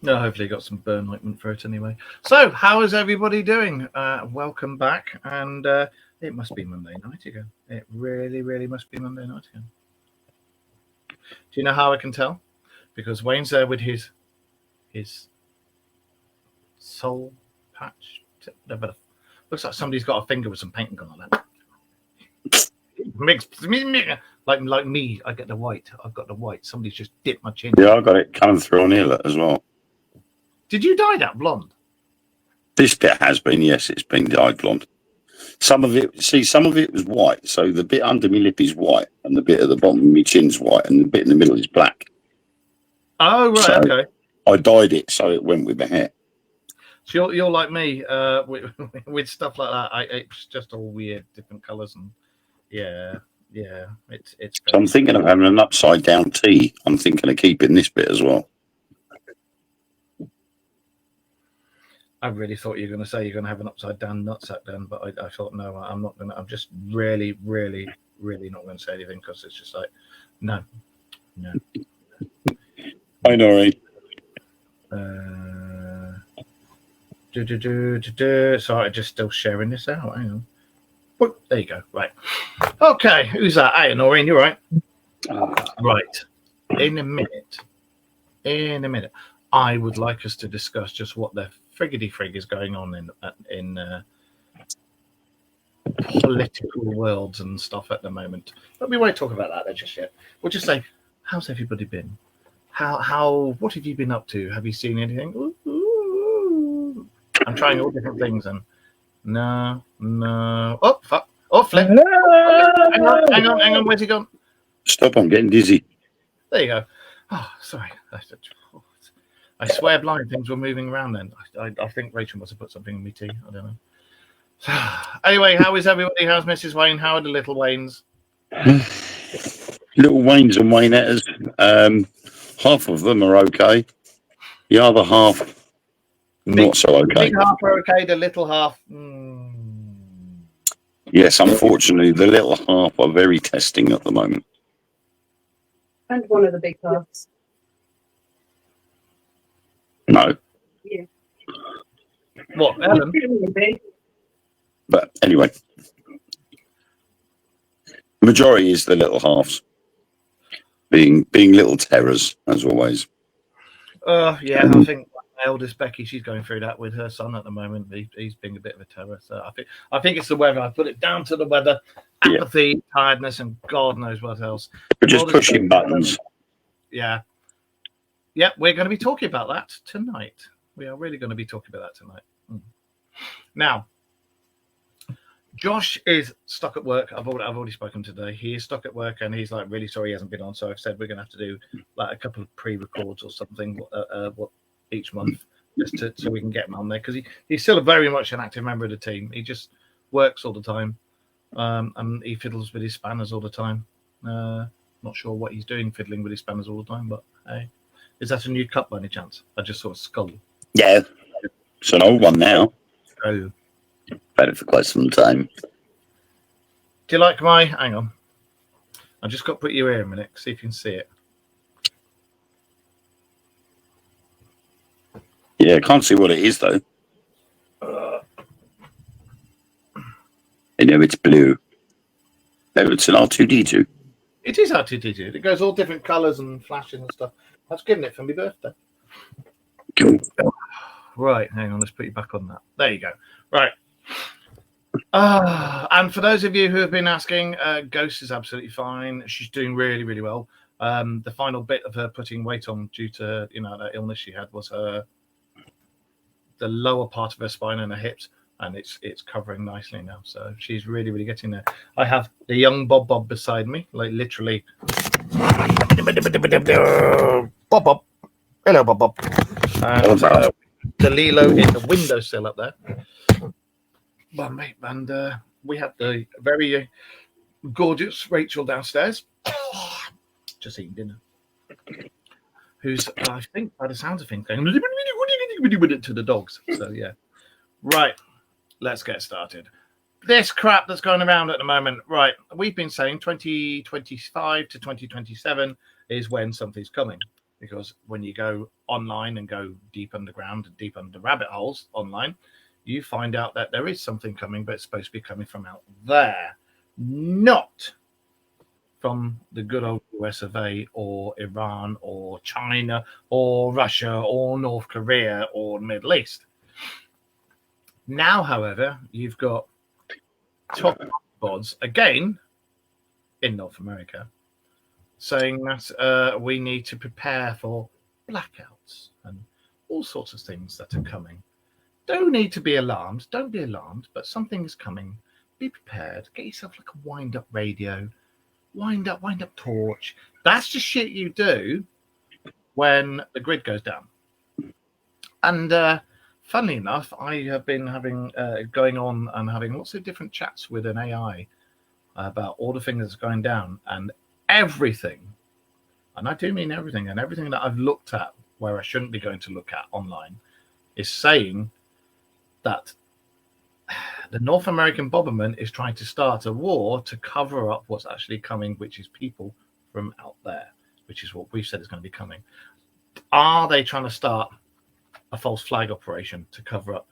No, hopefully got some burn ointment for it anyway. So, how is everybody doing? Welcome back, and it must be Monday night again. It really, really must be Monday night again. Do you know how I can tell? Because Wayne's there with his soul patch. Looks like somebody's got a finger with some paint gone on it. Like me, I get the white. I've got the white. Somebody's just dipped my chin. Yeah, I got it coming through on here as well. Did you dye that blonde? This bit has been, yes, it's been dyed blonde. Some of it was white, so the bit under my lip is white, and the bit at the bottom of my chin's white, and the bit in the middle is black. Oh, right, So okay. I dyed it so it went with the hair. So you're like me with stuff like that. It's just all weird, different colours, and yeah, it's. So I'm thinking of having an upside down T. I'm thinking of keeping this bit as well. I really thought you were going to say you're going to have an upside down nutsack then, but I thought no, I'm not going to. I'm just really, really, really not going to say anything because it's just like no. I know, right? Sorry, I'm just still sharing this out. Hang on. Oh, there you go. Right. Okay. Who's that? Hey, Noreen, you're right. Right. In a minute, I would like us to discuss just what the friggity frig is going on in political worlds and stuff at the moment. But we won't talk about that just yet. We'll just say, how's everybody been? What have you been up to? Have you seen anything? Ooh. I'm trying all different things and no. Oh, fuck. Oh, flip. Hang on. Where's he gone? Stop, I'm getting dizzy. There you go. Oh, sorry. I swear blind things were moving around then. I think Rachel must have put something in me tea. I don't know. Anyway, how is everybody? How's Mrs. Wayne? How are the little Waynes? Little Waynes and Waynettes. Half of them are okay. The other half, not so okay. The big half are okay. The little half. Yes, unfortunately, the little half are very testing at the moment. And one of the big halves. No. Yeah. What, Ellen? But anyway, the majority is the little halves, being little terrors as always. Yeah, I think my eldest Becky, she's going through that with her son at the moment. He's being a bit of a terror. So I think it's the weather. I put it down to the weather, apathy, tiredness, and God knows what else. We're just pushing buttons. Yeah, we're going to be talking about that tonight. We are really going to be talking about that tonight. Now, Josh is stuck at work. I've already spoken today. He is stuck at work, and he's like really sorry he hasn't been on. So I've said we're going to have to do like a couple of pre-records or something each month, just so we can get him on there because he's still very much an active member of the team. He just works all the time, and he fiddles with his spanners all the time. Not sure what he's doing fiddling with his spanners all the time, but hey, is that a new cup by any chance? I just saw a skull. Yeah, it's an old one now. Oh. Had it for quite some time. Do you like my... Hang on. I've just got to put your ear in a minute, see if you can see it. Yeah, I can't see what it is, though. I know it's blue. No, it's an R2-D2. It is R2-D2. It goes all different colours and flashes and stuff. I was given it for my birthday. Cool. Right, hang on, let's put you back on that. There you go. Right. And for those of you who have been asking, Ghost is absolutely fine. She's doing really, really well. The final bit of her putting weight on due to that illness she had was the lower part of her spine and her hips, and it's covering nicely now. So she's really, really getting there. I have the young Bob beside me, like literally. Bob. Hello, Bob. And the Lilo in the windowsill up there. Well, mate, and we have the very gorgeous Rachel downstairs, just eating dinner, who's, I think, by the sounds of things, going to the dogs. So, yeah. Right, let's get started. This crap that's going around at the moment, right, we've been saying 2025 to 2027 is when something's coming. because when you go online and go deep underground and deep under rabbit holes online, you find out that there is something coming, but it's supposed to be coming from out there, not from the good old US of A or Iran or China or Russia or North Korea or the Middle East. Now, however, you've got top bods again in North America saying that we need to prepare for blackouts and all sorts of things that are coming. Don't need to be alarmed. Don't be alarmed, but something is coming. Be prepared. Get yourself like a wind-up radio, wind up torch. That's the shit you do when the grid goes down. And funnily enough, I have been having going on and having lots of different chats with an AI about all the things that's going down, and everything, and I do mean everything, and everything that I've looked at where I shouldn't be going to look at online is saying that the North American Bomberman is trying to start a war to cover up what's actually coming, which is people from out there, which is what we've said is going to be coming. Are they trying to start a false flag operation to cover up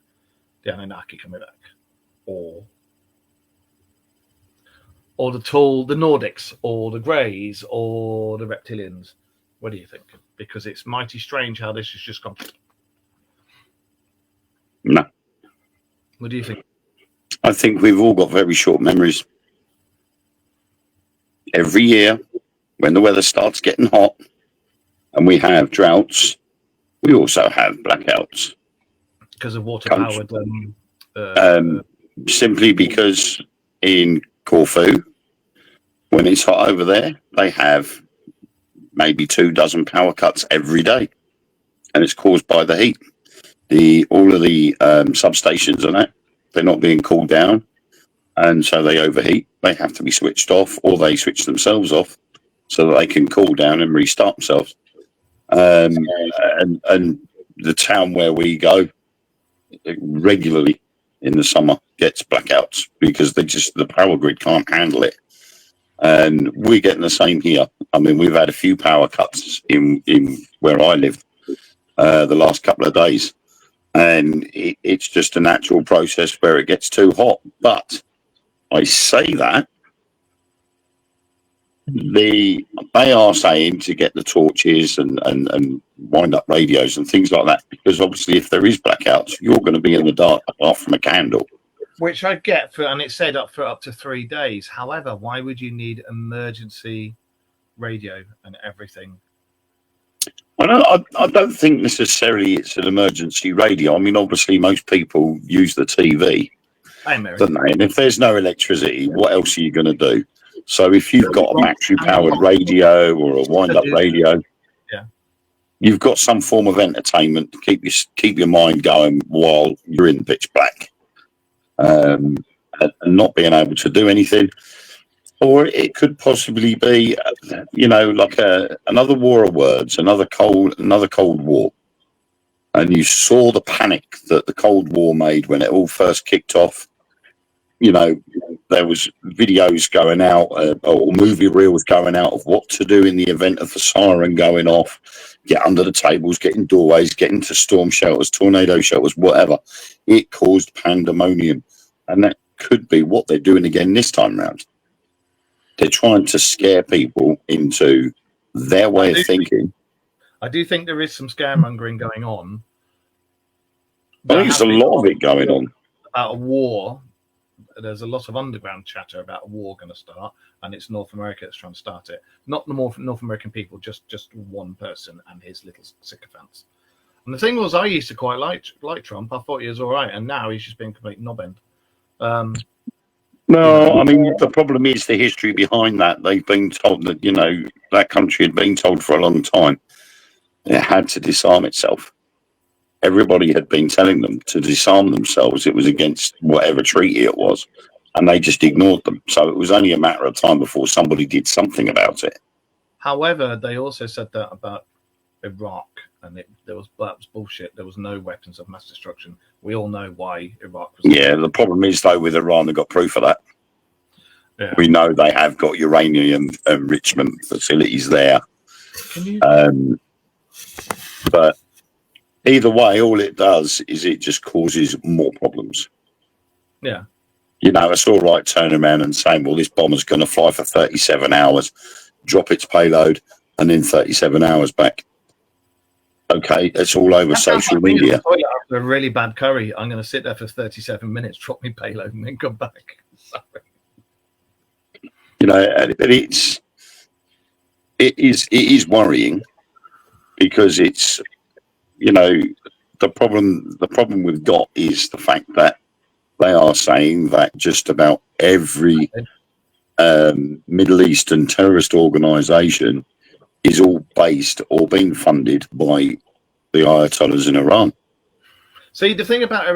the Anunnaki coming back, or the Nordics, or the Greys, or the Reptilians? What do you think? Because it's mighty strange how this has just gone. No. What do you think? I think we've all got very short memories. Every year, when the weather starts getting hot and we have droughts, we also have blackouts. Because of water-powered... simply because in Corfu, when it's hot over there, they have maybe 24 power cuts every day. And it's caused by the heat. All of the substations and that, they're not being cooled down, and so they overheat. They have to be switched off, or they switch themselves off so that they can cool down and restart themselves. And the town where we go regularly in the summer gets blackouts because the power grid can't handle it. And we're getting the same here. I mean, we've had a few power cuts in where I live the last couple of days. And it's just a natural process where it gets too hot. But I say that they are saying to get the torches and wind up radios and things like that, because obviously if there is blackouts, you're going to be in the dark apart from a candle. Which I get, and it's said for up to 3 days. However, why would you need emergency radio and everything? I don't think necessarily it's an emergency radio. I mean, obviously, most people use the TV, don't they? And if there's no electricity, what else are you going to do? So if you've got a battery-powered radio or a wind-up radio, you've got some form of entertainment to keep your mind going while you're in pitch black, and not being able to do anything. Or it could possibly be, like another war of words, another cold war. And you saw the panic that the Cold War made when it all first kicked off. There was videos going out or movie reels going out of what to do in the event of the siren going off. Get under the tables, get in doorways, get into storm shelters, tornado shelters, whatever. It caused pandemonium. And that could be what they're doing again this time round. They're trying to scare people into their way of thinking. I do think there is some scaremongering going on. I think there's a lot of it going on. About a war. There's a lot of underground chatter about a war going to start, and it's North America that's trying to start it. Not the North American people, just one person and his little sycophants. And the thing was, I used to quite like Trump. I thought he was all right, and now he's just being a complete knobend. No, I mean, the problem is the history behind that. They've been told that, that country had been told for a long time it had to disarm itself. Everybody had been telling them to disarm themselves. It was against whatever treaty it was, and they just ignored them. So it was only a matter of time before somebody did something about it. However, they also said that about Iraq, and that was bullshit. There was no weapons of mass destruction. We all know why Iraq was. Yeah, the problem is, though, with Iran, they've got proof of that. Yeah. We know they have got uranium enrichment facilities there. But either way, all it does is it just causes more problems. Yeah. It's all right turning around and saying, well, this bomber's going to fly for 37 hours, drop its payload, and then 37 hours back. Okay, it's all over social media. After a really bad curry, I'm going to sit there for 37 minutes, drop my payload, and then come back. Sorry. It is worrying because it's, the problem we've got is the fact that they are saying that just about every Middle Eastern terrorist organization is all based or being funded by the Ayatollahs in Iran. See, the thing about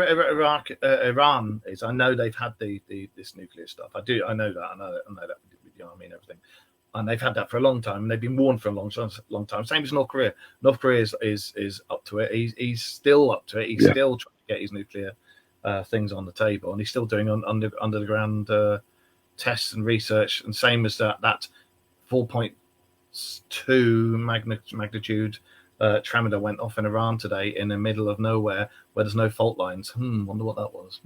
Iran is, I know they've had this nuclear stuff. I know that. I know that with the army and everything, and they've had that for a long time, and they've been warned for a long time. Same as North Korea. North Korea is up to it. He's still up to it. He's still trying to get his nuclear things on the table, and he's still doing underground tests and research. And same as that 4.2 magnitude tremor that went off in Iran today in the middle of nowhere where there's no fault lines. Wonder what that was.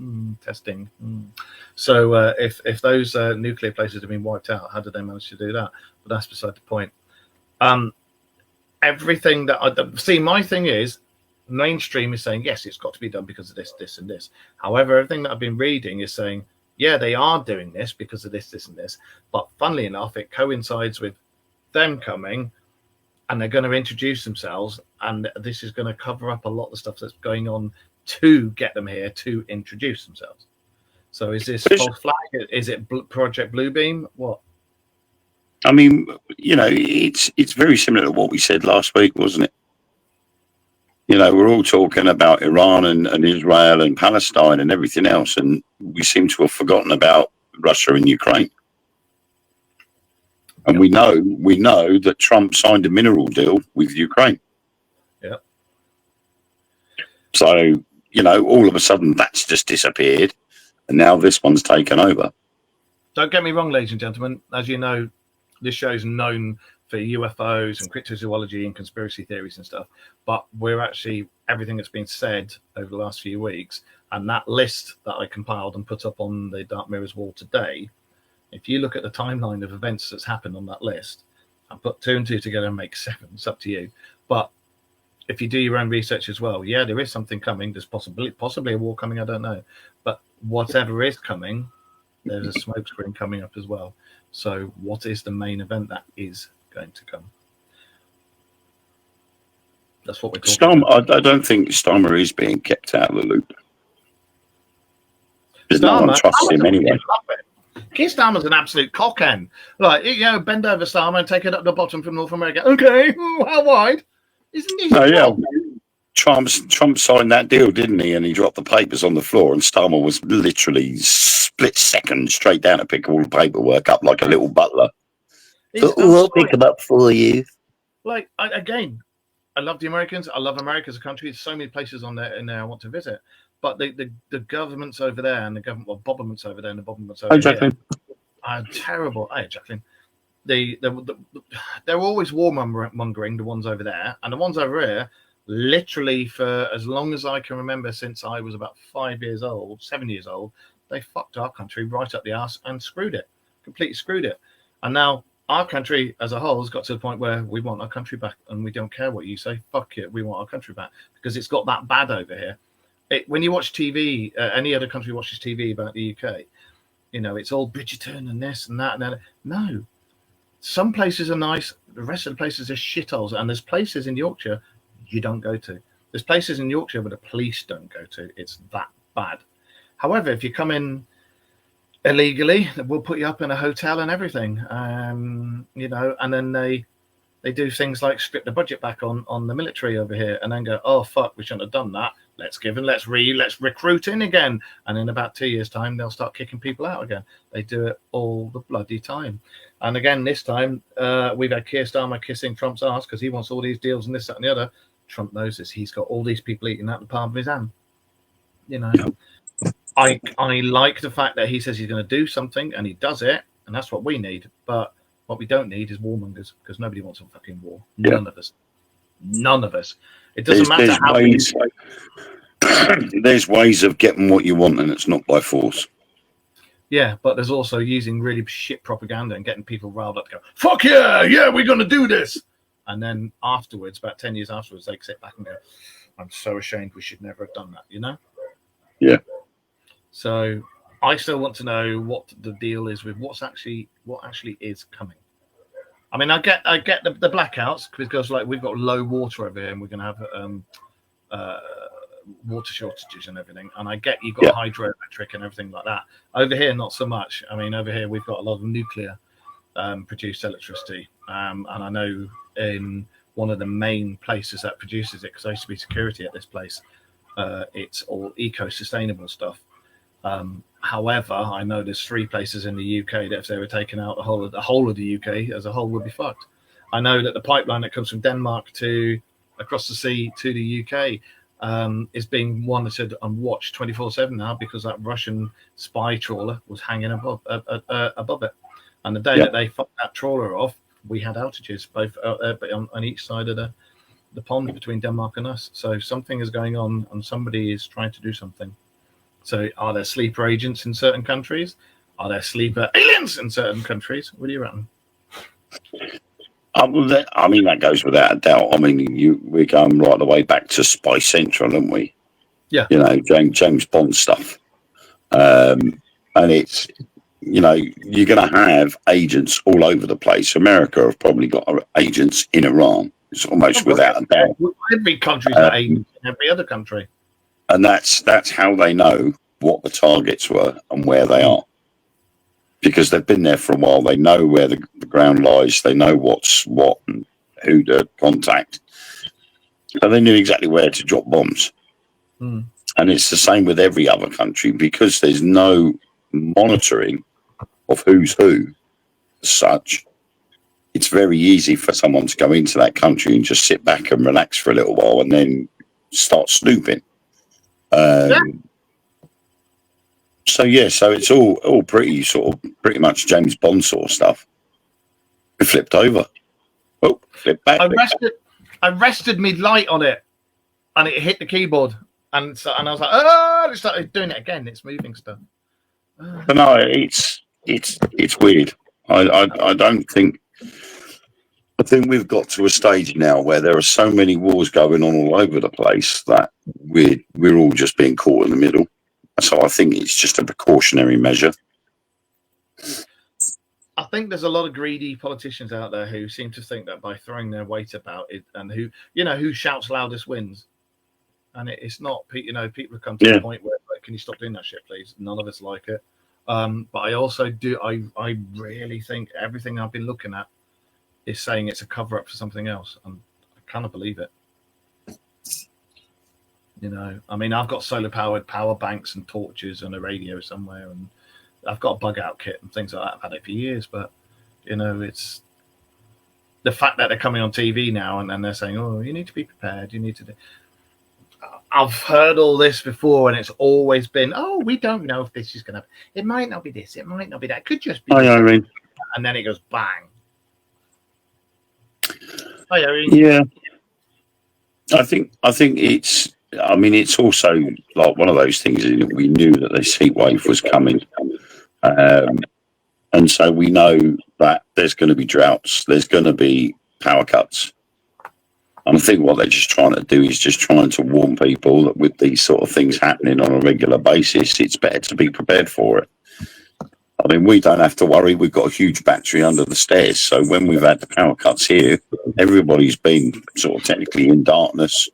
Testing. So if those nuclear places have been wiped out, how did they manage to do that? But that's beside the point. Everything that I see, my thing is, mainstream is saying, yes, it's got to be done because of this, this, and this. However, everything that I've been reading is saying, yeah, they are doing this because of this, this, and this. But funnily enough, it coincides with them coming, and they're going to introduce themselves, and this is going to cover up a lot of the stuff that's going on to get them here to introduce themselves. So is this false flag? Is it Project Bluebeam? What? I mean, it's very similar to what we said last week, wasn't it? We're all talking about Iran and Israel and Palestine and everything else, and we seem to have forgotten about Russia and Ukraine. And we know that Trump signed a mineral deal with Ukraine. Yeah. So, all of a sudden that's just disappeared, and now this one's taken over. Don't get me wrong, ladies and gentlemen. As you know, this show's known for UFOs and cryptozoology and conspiracy theories and stuff, but we're actually, everything that's been said over the last few weeks, and that list that I compiled and put up on the Dark Mirrors wall today, if you look at the timeline of events that's happened on that list and put 2 and 2 together and make 7, it's up to you. But if you do your own research as well, yeah, there is something coming. There's possibly a war coming, I don't know. But whatever is coming, there's a smoke screen coming up as well. So what is the main event that is going to come? That's what we're talking about. I don't think Starmer is being kept out of the loop. Because no one trusts him anyway. Keir Starmer's an absolute cockhen. Like, bend over, Starmer, and take it up the bottom from North America. Okay, how wide? Isn't he? Oh, yeah. Trump signed that deal, didn't he? And he dropped the papers on the floor, and Starmer was literally split second straight down to pick all the paperwork up like a little butler. We'll pick them up for you. Like, I love the Americans. I love America as a country. There's so many places in there I want to visit. But the governments over there and the governments over there and the governments over here are terrible. Hey, Jacqueline. They're always warmongering, the ones over there. And the ones over here, literally for as long as I can remember, since I was about 7 years old, they fucked our country right up the ass and completely screwed it. And now our country as a whole has got to the point where we want our country back, and we don't care what you say. Fuck it, we want our country back because it's got that bad over here. When you watch TV, any other country watches TV about the UK, it's all Bridgerton and this and that and that. No, some places are nice. The rest of the places are shitholes. And there's places in Yorkshire you don't go to. There's places in Yorkshire where the police don't go to. It's that bad. However, if you come in illegally, we'll put you up in a hotel and everything. And then they do things like strip the budget back on the military over here and then go, oh, fuck, we shouldn't have done that. Let's recruit in again. And in about 2 years' time, they'll start kicking people out again. They do it all the bloody time. And again, this time, we've had Keir Starmer kissing Trump's ass because he wants all these deals and this, that, and the other. Trump knows this. He's got all these people eating out the palm of his hand. I like the fact that he says he's going to do something and he does it, and that's what we need. But what we don't need is warmongers, because nobody wants a fucking war. None of us. None of us. It doesn't matter how ways, there's ways of getting what you want, and it's not by force. Yeah, but there's also using really shit propaganda and getting people riled up to go, fuck yeah, we're going to do this. And then afterwards, about 10 years afterwards, they sit back and go, I'm so ashamed, we should never have done that, you know? Yeah. So I still want to know what the deal is with what actually is coming. I mean, I get the blackouts because like we've got low water over here and we're going to have water shortages and everything. And I get you've got hydroelectric and everything like that. Over here, not so much. I mean, over here we've got a lot of nuclear produced electricity, and I know in one of the main places that produces it, because I used to be security at this place, it's all eco-sustainable stuff. However, I know there's 3 places in the UK that if they were taken out, the whole of the UK as a whole would be fucked. I know that the pipeline that comes from Denmark to across the sea to the UK is being monitored and watched 24/7 now because that Russian spy trawler was hanging above it. And the day that they fucked that trawler off, we had outages both on each side of the pond between Denmark and us. So something is going on, and somebody is trying to do something. So are there sleeper agents in certain countries? Are there sleeper aliens in certain countries? What do you reckon? I mean, that goes without a doubt. I mean, we're going right the way back to Spy Central, aren't we? Yeah. You know, James Bond stuff. And it's, you know, you're going to have agents all over the place. America have probably got agents in Iran. It's almost without a doubt. Every country's got agents in every other country. And that's how they know what the targets were and where they are. Because they've been there for a while. They know where the ground lies. They know what's what and who to contact. And they knew exactly where to drop bombs. And it's the same with every other country because there's no monitoring of who's who as such. It's very easy for someone to go into that country and just sit back and relax for a little while and then start snooping. So it's all pretty much James Bond sort of stuff. We flipped over. Oh, flip back. I rested me light on it, and it hit the keyboard, and I was like, oh, it started doing it again. It's moving stuff. But no, it's weird. I don't think. I think we've got to a stage now where there are so many wars going on all over the place that we're all just being caught in the middle. So I think it's just a precautionary measure. I think there's a lot of greedy politicians out there who seem to think that by throwing their weight about it, and who shouts loudest wins. And it's not, people have come to the point where, like, can you stop doing that shit, please? None of us like it. But I also do. I really think everything I've been looking at is saying it's a cover up for something else, and I kind of believe it. I mean, I've got solar powered power banks and torches and a radio somewhere, and I've got a bug out kit and things like that. I've had it for years, but it's the fact that they're coming on TV now and they're saying, "Oh, you need to be prepared. You need to do." I've heard all this before, and it's always been, "Oh, we don't know if this is going to. It might not be this. It might not be that. It could just be." Hi, Irene. And then it goes bang. Hi, Irene. Yeah, I think it's. I mean, it's also like one of those things. We knew that this heat wave was coming, and so we know that there's going to be droughts. There's going to be power cuts. And I think what they're just trying to do is just trying to warn people that with these sort of things happening on a regular basis, it's better to be prepared for it. I mean, we don't have to worry. We've got a huge battery under the stairs. So when we've had the power cuts here, everybody's been sort of technically in darkness,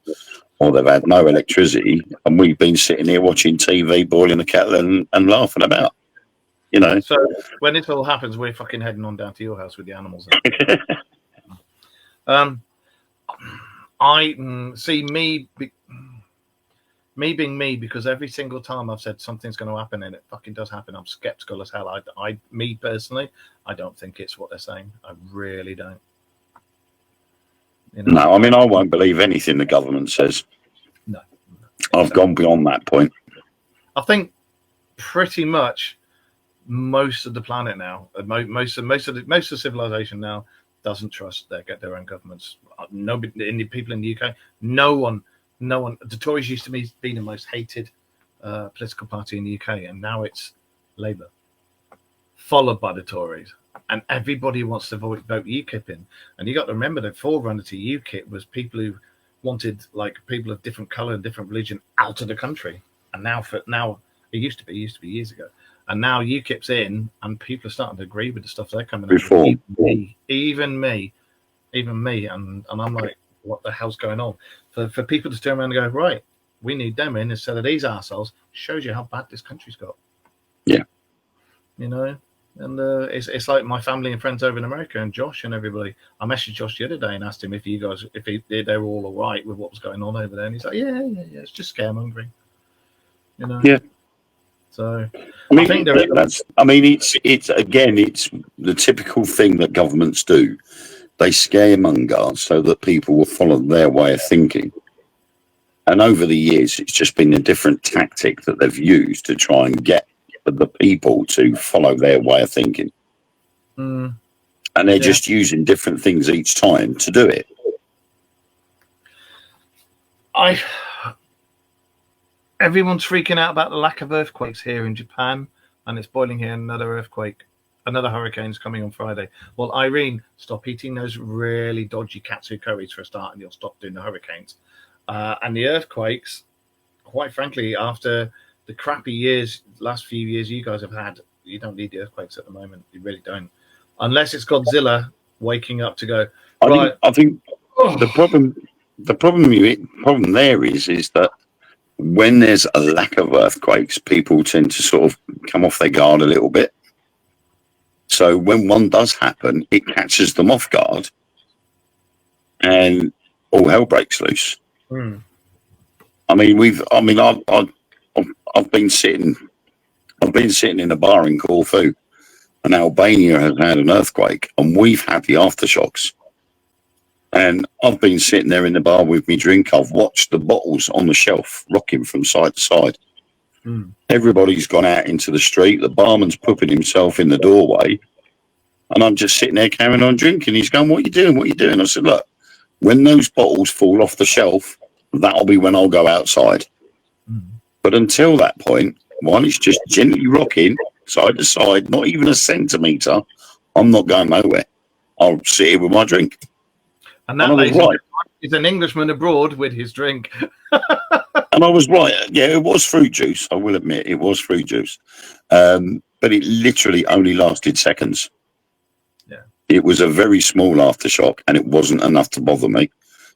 or they've had no electricity, and we've been sitting here watching TV, boiling the kettle and laughing about, So when this all happens, we're fucking heading on down to your house with the animals. I see me being me, because every single time I've said something's going to happen and it fucking does happen, I'm skeptical as hell. Me personally, I don't think it's what they're saying. I really don't. No, I mean, I won't believe anything the government says. No. I've gone beyond that point. I think pretty much most of the planet now, most of civilization now, doesn't trust their own governments. Nobody, in the people in the UK, no one. The Tories used to be the most hated political party in the UK, and now it's Labour, followed by the Tories, and everybody wants to vote UKIP in. And you got to remember the forerunner to UKIP was people who wanted like people of different colour and different religion out of the country. And now it used to be years ago, and now UKIP's in, and people are starting to agree with the stuff they're coming up with. Even me, and I'm like, what the hell's going on? For people to turn around and go, right, we need them in instead of these arseholes, shows you how bad this country's got. Yeah. You know, and it's like my family and friends over in America, and Josh and everybody. I messaged Josh the other day and asked him if they were all right with what was going on over there, and he's like, yeah, it's just scaremongering. You know. Yeah. So I think it's the typical thing that governments do. They scaremonger so that people will follow their way of thinking. And over the years, it's just been a different tactic that they've used to try and get the people to follow their way of thinking. And they're just using different things each time to do it. Everyone's freaking out about the lack of earthquakes here in Japan, and it's boiling here. Another earthquake. Another hurricane's coming on Friday. Well, Irene, stop eating those really dodgy katsu curries for a start, and you'll stop doing the hurricanes. And the earthquakes, quite frankly, after the crappy last few years you guys have had, you don't need the earthquakes at the moment. You really don't. Unless it's Godzilla waking up to go, I think the problem there is that when there's a lack of earthquakes, people tend to sort of come off their guard a little bit. So when one does happen, it catches them off guard, and all hell breaks loose. I mean, I've been sitting in a bar in Corfu, and Albania has had an earthquake, and we've had the aftershocks. And I've been sitting there in the bar with me drink. I've watched the bottles on the shelf rocking from side to side. Everybody's gone out into the street. The barman's pooping himself in the doorway. And I'm just sitting there carrying on drinking. He's going, what are you doing? What are you doing? I said, look, when those bottles fall off the shelf, that'll be when I'll go outside. But until that point, while it's just gently rocking side to side, not even a centimetre, I'm not going nowhere. I'll sit here with my drink. And that right. Is an Englishman abroad with his drink. And I was right. Yeah, it was fruit juice. I will admit it was fruit juice. But it literally only lasted seconds. Yeah. It was a very small aftershock, and it wasn't enough to bother me.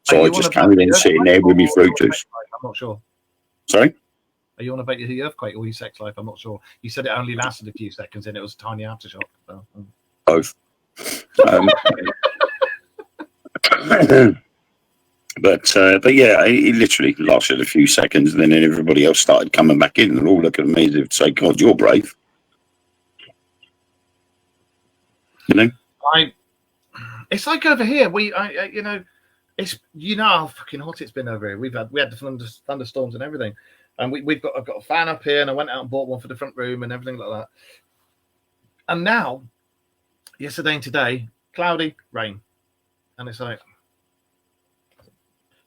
So I just carried on sitting there with my fruit juice. I'm not sure. Sorry? Are you on about the earthquake or your sex life? I'm not sure. You said it only lasted a few seconds and it was a tiny aftershock. So. Both. But yeah, it literally lasted a few seconds, and then everybody else started coming back in, and all looking at me as if to say, God, you're brave. You know? It's like over here. It's how fucking hot it's been over here. We had the thunderstorms and everything, and I've got a fan up here, and I went out and bought one for the front room and everything like that. And now, yesterday and today, cloudy, rain, and it's like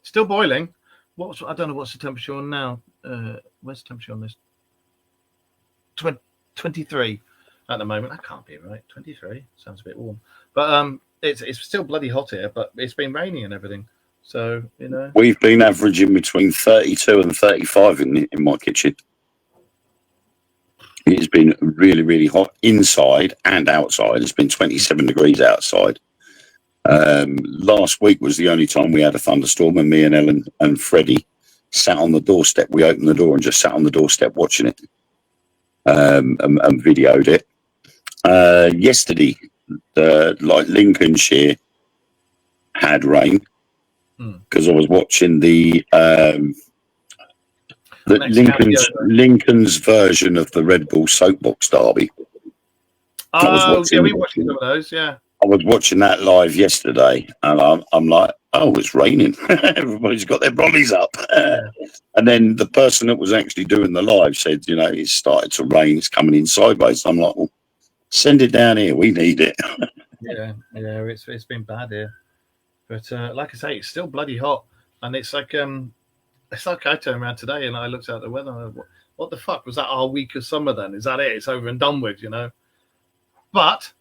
still boiling. I don't know what's the temperature on now. Where's the temperature on this? 23 at the moment. That can't be right. 23 sounds a bit warm, but it's still bloody hot here. But it's been raining and everything, so we've been averaging between 32 and 35 in my kitchen. It's been really, really hot inside and outside. It's been 27 degrees outside. Last week was the only time we had a thunderstorm, and me and Ellen and Freddie sat on the doorstep. We opened the door and just sat on the doorstep watching it, and videoed it. Yesterday, like Lincolnshire had rain because I was watching the Lincoln's version of the Red Bull Soapbox Derby. Oh, yeah, we watched some of those, yeah. I was watching that live yesterday, and I'm like, oh, it's raining. Everybody's got their brollies up. And then the person that was actually doing the live said, it's started to rain. It's coming in sideways. I'm like, well, send it down here. We need it. it? Yeah, it's been bad here, but like I say, it's still bloody hot, and it's like I turned around today and I looked out the weather. And I went, what the fuck was that? Our week of summer? Then is that it? It's over and done with, you know. But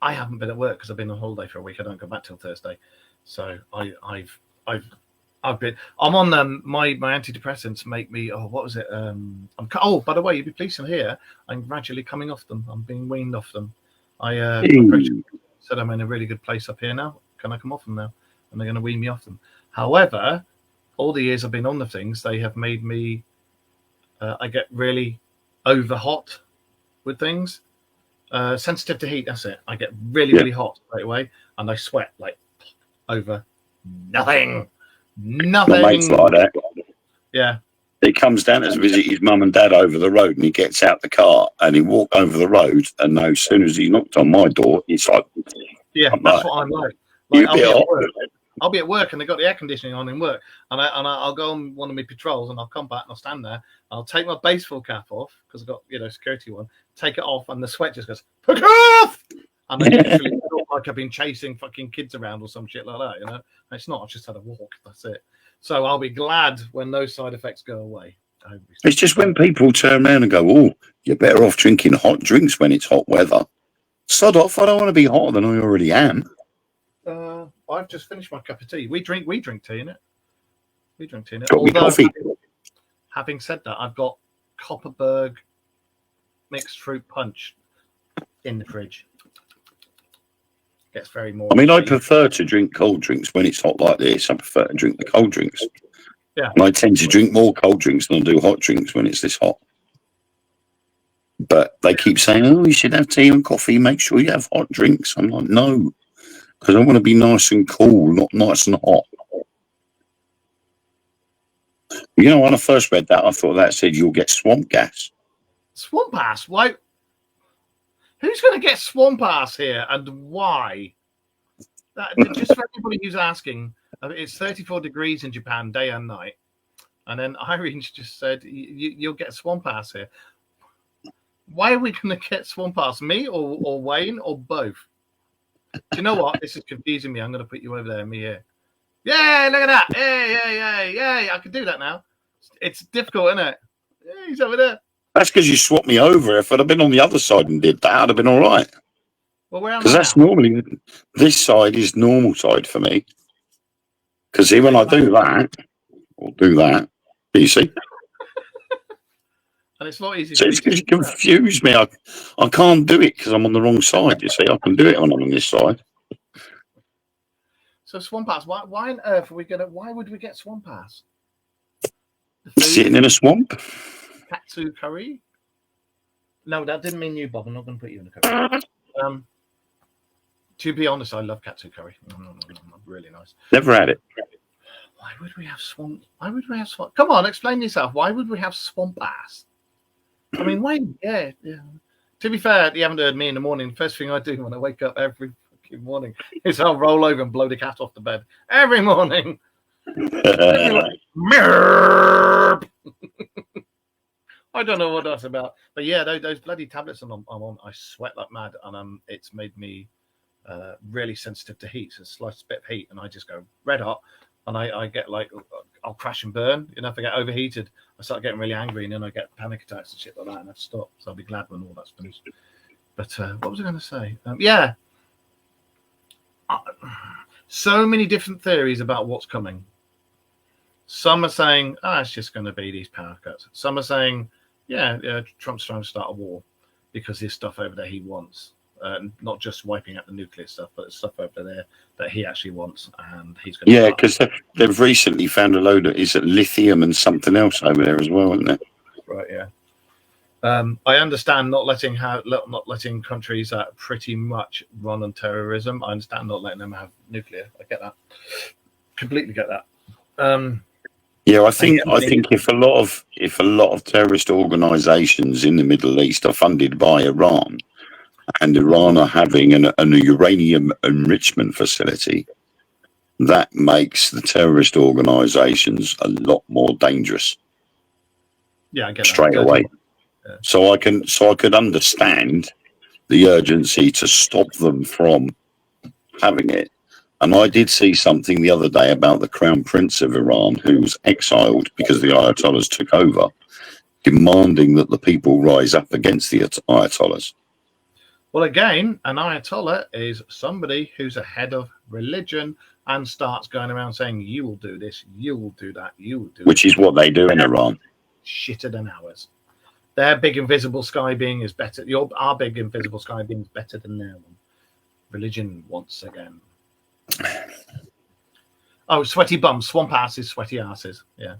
I haven't been at work because I've been on holiday for a week. I don't go back till Thursday, so I'm on my antidepressants make me. Oh, what was it? By the way, you'd be pleased to hear I'm gradually coming off them. I'm being weaned off them. I said I'm in a really good place up here now. Can I come off them now? And they're going to wean me off them. However, all the years I've been on the things, they have made me. I get really over hot with things. Sensitive to heat. That's it. I get really hot right away, and I sweat like over nothing. My mate's like that. Yeah. He comes down to visit his mum and dad over the road, and he gets out the car and he walked over the road, and as soon as he knocked on my door, it's like, yeah, that's what I'm like. I'll be at work and they've got the air conditioning on in work, and I'll go on one of my patrols and I'll come back and I'll stand there. I'll take my baseball cap off because I've got security one. Take it off and the sweat just goes pick off, and I literally look like I've been chasing fucking kids around or some shit like that. You know, and it's not. I've just had a walk. That's it. So I'll be glad when those side effects go away. It's just when people turn around and go, "Oh, you're better off drinking hot drinks when it's hot weather." Sod off! I don't want to be hotter than I already am. I've just finished my cup of tea. We drink tea in it. We drink tea in it. Got me coffee. Having said that, I've got Copperberg mixed fruit punch in the fridge. Gets very more. I mean, I prefer to drink cold drinks when it's hot like this. I prefer to drink the cold drinks. Yeah. And I tend to drink more cold drinks than I do hot drinks when it's this hot. But they keep saying, "Oh, you should have tea and coffee. Make sure you have hot drinks." I'm like, no. Because I want to be nice and cool, not nice and hot. You know, when I first read that, I thought that said you'll get swamp gas. Swamp ass? Why? Who's going to get swamp ass here and why? Just for everybody who's asking, it's 34 degrees in Japan day and night. And then Irene just said, you'll get swamp ass here. Why are we going to get swamp ass? Me or Wayne or both? Do you know what? This is confusing me. I'm going to put you over there, me here. Yeah, look at that. Yeah. I can do that now. It's difficult, isn't it? Yeah, he's over there. That's because you swapped me over. If I'd have been on the other side and did that, I'd have been all right. Well, where am I? Because that's normally, this side is normal side for me. Because see, when I do that, or do that, you see? And it's not easy. So it's because you confuse me. I can't do it because I'm on the wrong side, you see. I can do it when I'm on this side. So swamp ass, why on earth are we gonna? Why would we get swamp ass? Sitting in a swamp. Katsu curry. No, that didn't mean you, Bob. I'm not going to put you in a curry. To be honest, I love katsu curry. Really nice. Never had it. Why would we have swamp? Why would we have swamp? Come on, explain yourself. Why would we have swamp ass? I mean, Wayne. Yeah. To be fair, you haven't heard me in the morning. The first thing I do when I wake up every morning is I'll roll over and blow the cat off the bed every morning. I don't know what that's about, but yeah, those bloody tablets I'm on, I sweat like mad, and it's made me really sensitive to heat. So it's a slight bit of heat, and I just go red hot, and I get like I'll crash and burn. You know, if I get overheated, I start getting really angry, and then I get panic attacks and shit like that, and I stop. So I'll be glad when all that's finished. But what was I going to say? So many different theories about what's coming. Some are saying, it's just going to be these power cuts. Some are saying, Trump's trying to start a war because there's stuff over there he wants. Not just wiping out the nuclear stuff, but there's stuff over there that he actually wants. And he's going to. Yeah, because they've recently found a load of lithium and something else over there as well, isn't it? Right, yeah. I understand not letting countries that pretty much run on terrorism. I understand not letting them have nuclear. I get that. Completely get that. Yeah, I think if a lot of terrorist organisations in the Middle East are funded by Iran, and Iran are having an uranium enrichment facility, that makes the terrorist organisations a lot more dangerous. Yeah, I get straight that. away. Yeah. So I could understand the urgency to stop them from having it. And I did see something the other day about the Crown Prince of Iran, who was exiled because the Ayatollahs took over, demanding that the people rise up against the Ayatollahs. Well, again, an Ayatollah is somebody who's a head of religion and starts going around saying, you will do this, you will do that, you will do Which is what they do in Iran. Shitter than ours. Their big invisible sky being is better. Our big invisible sky being is better than their one. Religion once again. Oh, sweaty bums, swamp asses, sweaty asses. Yeah.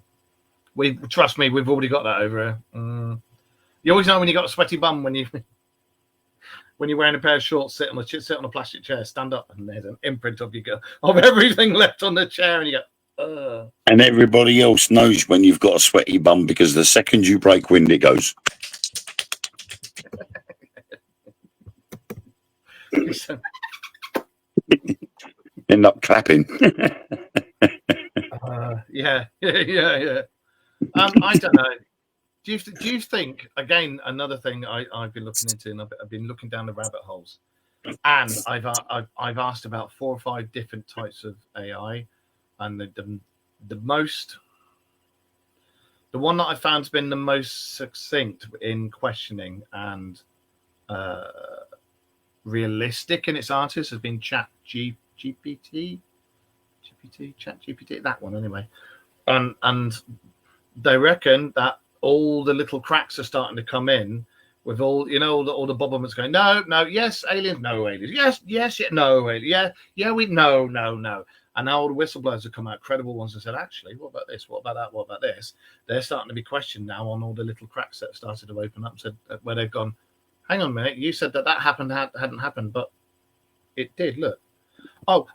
Trust me, we've already got that over here. You always know when you got a sweaty bum when you're wearing a pair of shorts, sit on a plastic chair, stand up, and there's an imprint of everything left on the chair, and you go, And everybody else knows when you've got a sweaty bum, because the second you break wind, it goes. End up clapping. Yeah. I don't know. Do you think, again, another thing I've been looking into, and I've been looking down the rabbit holes, and I've asked about 4 or 5 different types of AI, and the one that I found has been the most succinct in questioning and realistic in its answers has been ChatGPT, that one anyway, and they reckon that all the little cracks are starting to come in with all the bobblements going, no, yes, aliens, no aliens, yes, no aliens, yeah, we no. And now all the whistleblowers have come out, credible ones, and said, actually, what about this? What about that? What about this? They're starting to be questioned now on all the little cracks that have started to open up, where they've gone, hang on a minute, you said that hadn't happened, but it did, look. Oh,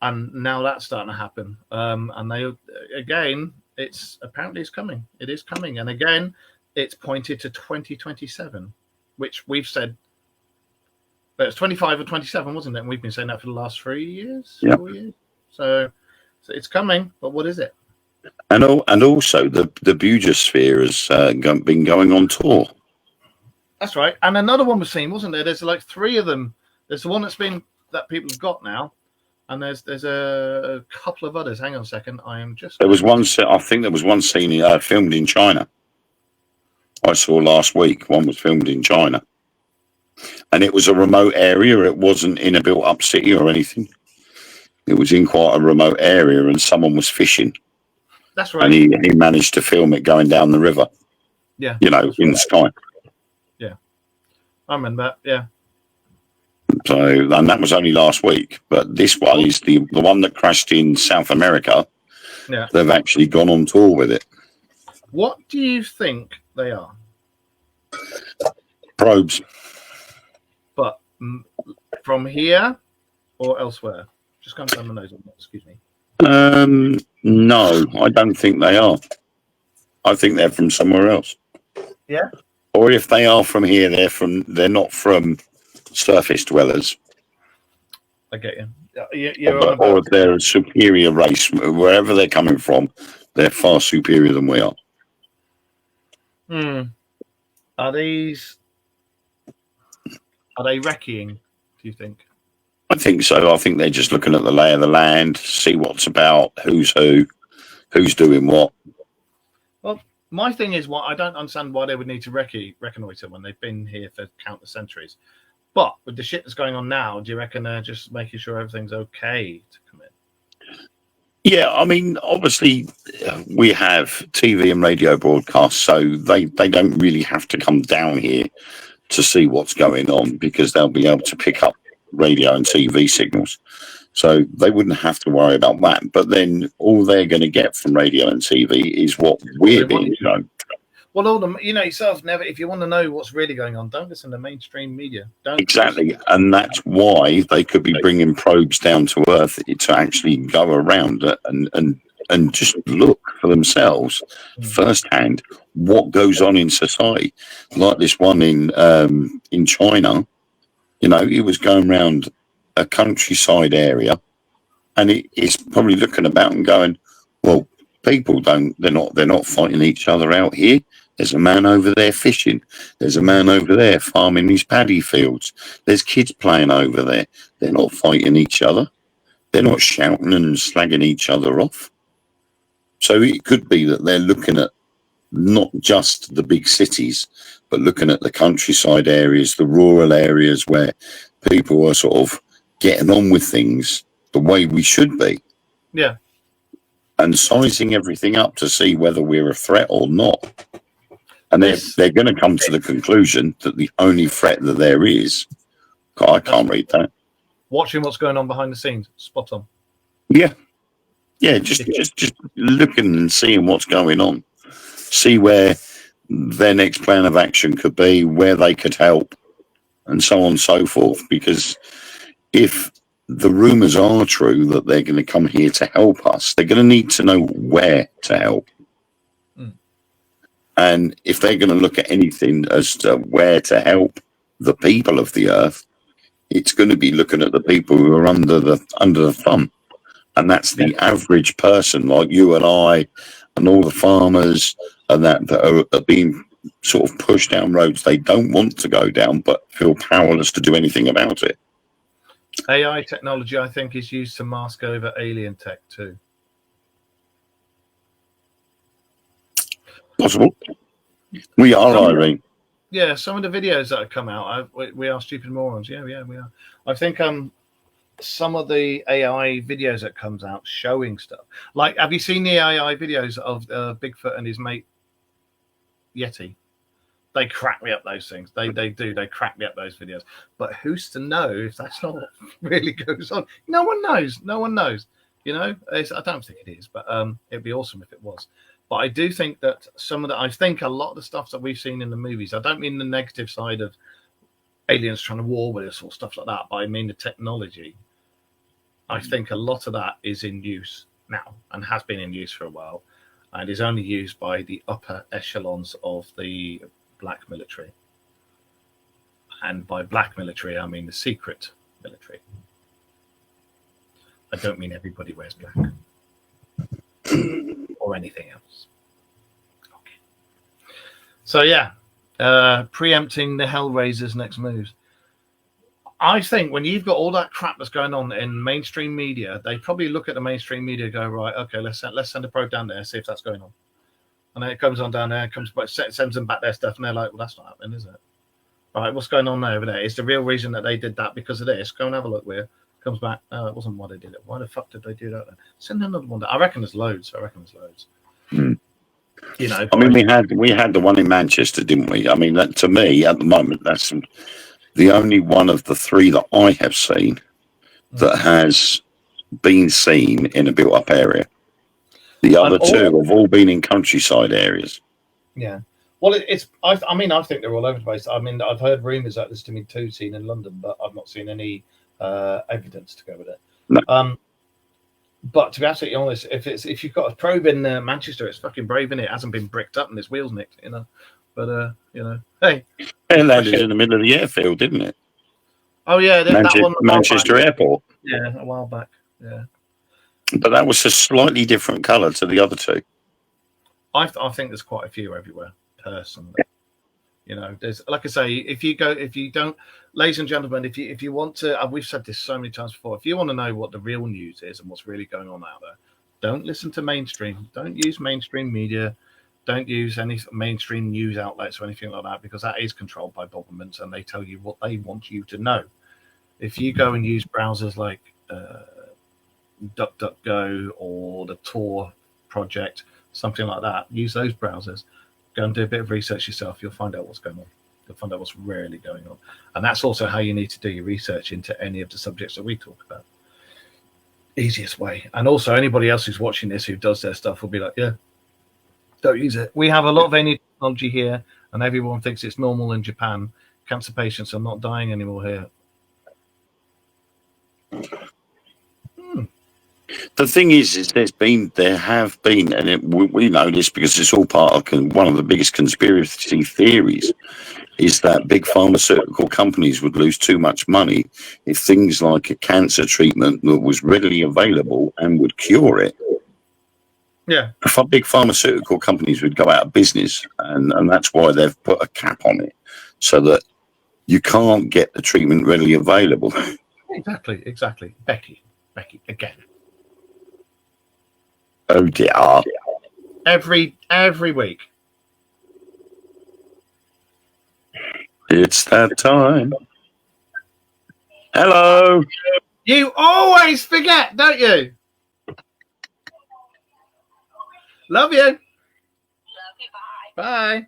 and now that's starting to happen. And they, again, it's coming. It is coming. And again, it's pointed to 2027, which we've said, but it's 25 or 27, wasn't it? And we've been saying that for the last 3 years, 4 years. So it's coming, but what is it? And also the Bujosphere has been going on tour. That's right. And another one was seen, wasn't there? There's like 3 of them. There's the one that people have got now, and there's a couple of others. Hang on a second. There was one. I think there was one scene filmed in China. I saw last week. One was filmed in China, and it was a remote area. It wasn't in a built-up city or anything. It was in quite a remote area, and someone was fishing. That's right. And he managed to film it going down the river. Yeah. In the sky. Yeah, I remember that. Yeah. So, and that was only last week, but this one is the one that crashed in South America. Yeah. They've actually gone on tour with it. What do you think they are? Probes. But from here or elsewhere? Just going down the nose on that, excuse me. No, I don't think they are. I think they're from somewhere else. Yeah. Or if they are from here, they're not from surface dwellers. I get you. Or if they're a superior race, wherever they're coming from, they're far superior than we are. Are they wrecking, do you think? I think so. I think they're just looking at the lay of the land, see what's about, who's who, who's doing what. Well, my thing is, I don't understand why they would need to reconnoiter when they've been here for countless centuries. But with the shit that's going on now, do you reckon they're just making sure everything's okay to come in? Yeah, I mean, obviously, we have TV and radio broadcasts, so they don't really have to come down here to see what's going on, because they'll be able to pick up radio and TV signals. So they wouldn't have to worry about that. But then all they're going to get from radio and TV is what we're being shown. Well, yourself, never. If you want to know what's really going on, don't listen to mainstream media. Don't exactly, and that's why they could be bringing probes down to Earth to actually go around and just look for themselves firsthand what goes on in society. Like this one in China, it was going around a countryside area, and it's probably looking about and going, well, people they're not fighting each other out here. There's a man over there fishing. There's a man over there farming his paddy fields. There's kids playing over there. They're not fighting each other. They're not shouting and slagging each other off. So it could be that they're looking at not just the big cities, but looking at the countryside areas, the rural areas where people are sort of getting on with things the way we should be. Yeah. And sizing everything up to see whether we're a threat or not. And they're going to come to the conclusion that the only threat that there is, God, I can't read that. Watching what's going on behind the scenes, spot on. Yeah, just looking and seeing what's going on, see where their next plan of action could be, where they could help, and so on and so forth. Because if the rumours are true that they're going to come here to help us, they're going to need to know where to help. And if they're going to look at anything as to where to help the people of the earth, it's going to be looking at the people who are under the thumb. And that's the average person like you and I and all the farmers and that are being sort of pushed down roads they don't want to go down but feel powerless to do anything about it. AI technology, I think, is used to mask over alien tech too. Possible. We are, Irene. Yeah, some of the videos that have come out, we are stupid morons. Yeah, we are. I think some of the AI videos that comes out showing stuff. Like, have you seen the AI videos of Bigfoot and his mate Yeti? They crack me up, those things. They do. They crack me up, those videos. But who's to know if that's not what really goes on? No one knows. No one knows. You know, I don't think it is, but it'd be awesome if it was. But I do think that I think a lot of the stuff that we've seen in the movies, I don't mean the negative side of aliens trying to war with us or stuff like that, but I mean the technology. I think a lot of that is in use now and has been in use for a while and is only used by the upper echelons of the black military. And by black military, I mean the secret military. I don't mean everybody wears black. Or anything else. Okay. So yeah, preempting the Hellraiser's next moves. I think when you've got all that crap that's going on in mainstream media, they probably look at the mainstream media and go, right, okay, let's send a probe down there and see if that's going on. And then it comes on down there, sends them back their stuff, and they're like, well, that's not happening, is it? All right, what's going on there over there? Is the real reason that they did that because of this? Go and have a look where. Comes back, it wasn't why they did it. Why the fuck did they do that then? Send another one. I reckon there's loads. You know, I mean, we had the one in Manchester, didn't we? I mean, that, to me, at the moment, that's the only one of the three that I have seen that has been seen in a built-up area. The other two have all been in countryside areas. Yeah. Well, I think they're all over the place. I mean, I've heard rumours that there's to be 2 seen in London, but I've not seen any evidence to go with it. No. But to be absolutely honest, if you've got a probe in Manchester, it's fucking brave, innit? It hasn't been bricked up and its wheels nicked, you know. But hey, it landed in the middle of the airfield, didn't it? Oh yeah, that one, Manchester Airport. Yeah, a while back. Yeah, but that was a slightly different colour to the other two. I think there's quite a few everywhere, personally. You know, there's, like I say, if you don't, ladies and gentlemen, if you want to, we've said this so many times before, if you want to know what the real news is and what's really going on out there, don't listen to mainstream. Don't use mainstream media. Don't use any mainstream news outlets or anything like that, because that is controlled by governments and they tell you what they want you to know. If you go and use browsers like DuckDuckGo or the Tor project, something like that, use those browsers. Go and do a bit of research yourself. You'll find out what's going on. You'll find out what's really going on. And that's also how you need to do your research into any of the subjects that we talk about. Easiest way. And also anybody else who's watching this who does their stuff will be like, yeah, don't use it. We have a lot of any technology here and everyone thinks it's normal in Japan. Cancer patients are not dying anymore here. The thing is there have been, and we know this because it's all part of one of the biggest conspiracy theories, is that big pharmaceutical companies would lose too much money if things like a cancer treatment that was readily available and would cure it Yeah. If big pharmaceutical companies would go out of business, and that's why they've put a cap on it, so that you can't get the treatment readily available. Exactly. Becky, again. Oh dear. Every week. It's that time. Hello. You always forget, don't you? Love you. Bye.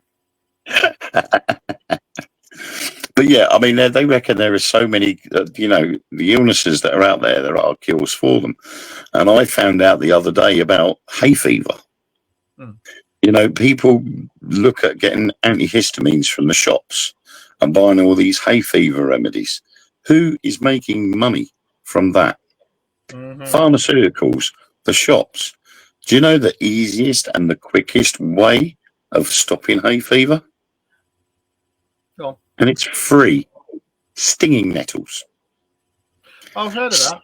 But yeah, I mean, they reckon there are so many, the illnesses that are out there, there are cures for them. And I found out the other day about hay fever. People look at getting antihistamines from the shops and buying all these hay fever remedies. Who is making money from that? Pharmaceuticals, the shops. Do you know the easiest and the quickest way of stopping hay fever? Go on. And it's free. Stinging nettles. I've heard of that.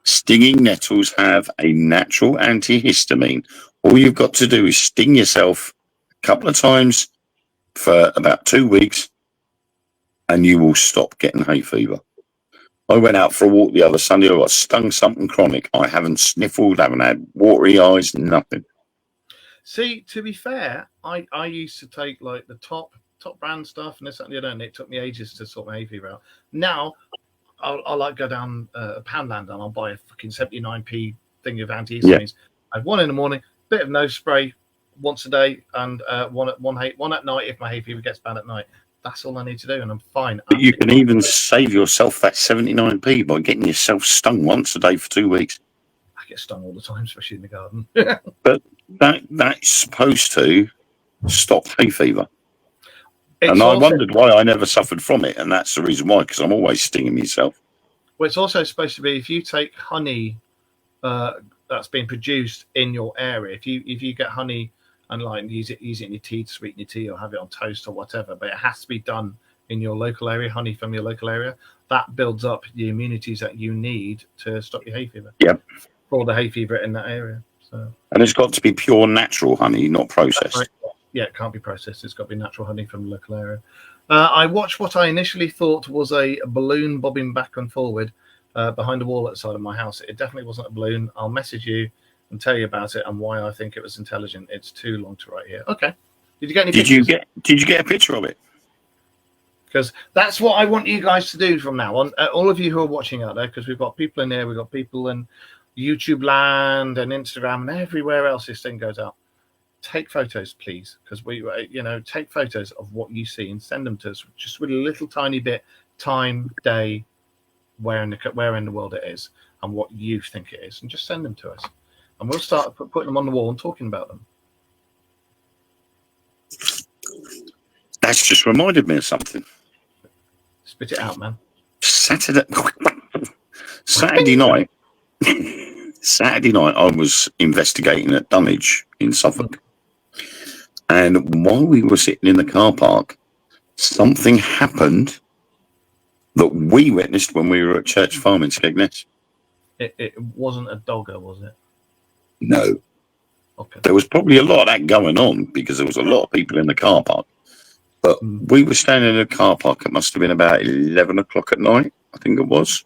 Stinging nettles have a natural antihistamine. All you've got to do is sting yourself a couple of times for about 2 weeks, and you will stop getting hay fever. I went out for a walk the other Sunday. I got stung something chronic. I haven't sniffled, haven't had watery eyes, nothing. See, to be fair, I used to take like the top brand stuff and this and the other, and it took me ages to sort my hay fever out. Now, I'll like go down Poundland and I'll buy a fucking 79p thing of antihistamines. Yeah. I have one in the morning, bit of nose spray once a day, and one at night if my hay fever gets bad at night. That's all I need to do, and I'm fine. But you can even save yourself that 79p by getting yourself stung once a day for 2 weeks. I get stung all the time, especially in the garden. But that's supposed to stop hay fever. And I wondered why I never suffered from it, and that's the reason why, because I'm always stinging myself. Well, it's also supposed to be if you take honey that's been produced in your area, if you get honey and like use it in your tea to sweeten your tea or have it on toast or whatever, but it has to be done in your local area, honey from your local area, that builds up the immunities that you need to stop your hay fever. Yep. For the hay fever in that area. So. And it's got to be pure natural honey, not processed. Right. Yeah, it can't be processed. It's got to be natural honey from the local area. I watched what I initially thought was a balloon bobbing back and forward behind a wall at the side of my house. It definitely wasn't a balloon. I'll message you and tell you about it and why I think it was intelligent. It's too long to write here. Okay. Did you get any pictures? Did you get a picture of it? Because that's what I want you guys to do from now on. All of you who are watching out there, because we've got people in there, we've got people in YouTube land and Instagram and everywhere else this thing goes out. Take photos, please, because take photos of what you see and send them to us just with a little tiny bit, time, day, where in the world it is and what you think it is, and just send them to us. And we'll start putting them on the wall and talking about them. That's just reminded me of something. Spit it out, man. Saturday night, I was investigating at Dunwich in Suffolk. And while we were sitting in the car park, something happened that we witnessed when we were at Church Farm in Skegness. It wasn't a dogger, was it? No. Okay. There was probably a lot of that going on because there was a lot of people in the car park. But we were standing in a car park. It must have been about 11 o'clock at night, I think it was.